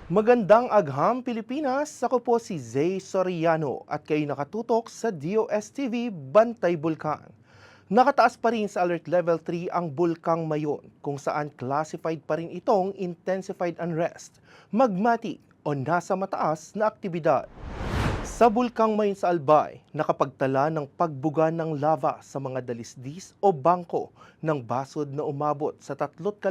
Magandang agham Pilipinas, ako po si Zay Soriano at kayo nakatutok sa DOSTV Bantay Bulkan. Nakataas pa rin sa Alert Level 3 ang Bulkang Mayon kung saan classified pa rin itong intensified unrest, magmatic o nasa mataas na aktibidad. Sa Bulkang Mayon sa Albay, nakapagtala ng pagbuga ng lava sa mga dalisdis o bangko ng basod na umabot sa 3,2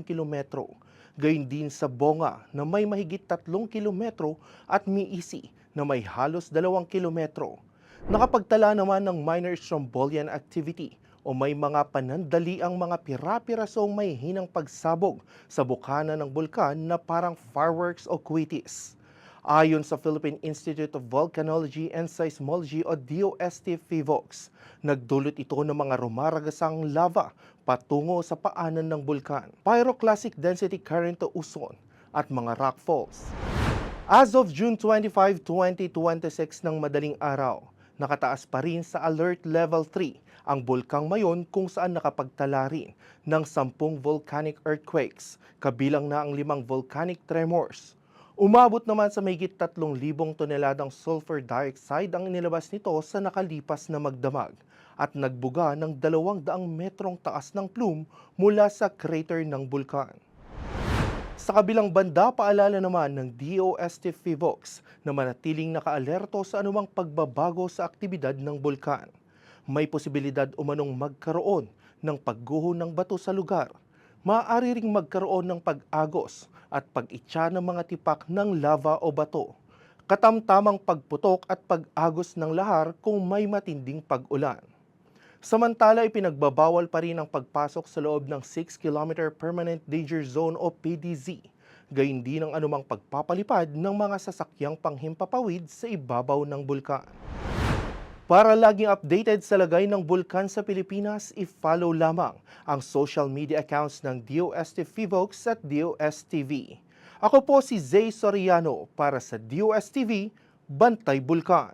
kilometro. Gayun din sa Bonga na may mahigit 3 kilometro at Miisi na may halos 2 kilometro. Nakapagtala naman ng minor strombolian activity o may mga panandali ang mga pira-pirasong may hinang pagsabog sa bukana ng bulkan na parang fireworks o kwitis. Ayon sa Philippine Institute of Volcanology and Seismology o DOST-PHIVOLCS, nagdulot ito ng mga rumaragasang lava patungo sa paanan ng bulkan, pyroclastic density current o uson, at mga rock falls. As of June 25, 2026 ng madaling araw, nakataas pa rin sa Alert Level 3 ang Bulkang Mayon kung saan nakapagtala rin ng 10 volcanic earthquakes, kabilang na ang 5 volcanic tremors. Umabot naman sa mahigit 3,000 toneladang sulfur dioxide ang inilabas nito sa nakalipas na magdamag at nagbuga ng 200 metrong taas ng plume mula sa crater ng bulkan. Sa kabilang banda, paalala naman ng DOST-PHIVOLCS na manatiling nakaalerto sa anumang pagbabago sa aktibidad ng bulkan. May posibilidad umanong magkaroon ng pagguho ng bato sa lugar. Maaari ring magkaroon ng pag-agos at pag-itya ng mga tipak ng lava o bato. Katamtamang pagputok at pag-agos ng lahar kung may matinding pag-ulan. Samantala, ipinagbabawal pa rin ang pagpasok sa loob ng 6 Kilometer Permanent Danger Zone o PDZ. Gayun din ang anumang pagpapalipad ng mga sasakyang panghimpapawid sa ibabaw ng bulkan. Para laging updated sa lagay ng bulkan sa Pilipinas, i-follow lamang ang social media accounts ng DOST-PHIVOLCS at DOSTV. Ako po si Zay Soriano para sa DOSTV, Bantay Bulkan.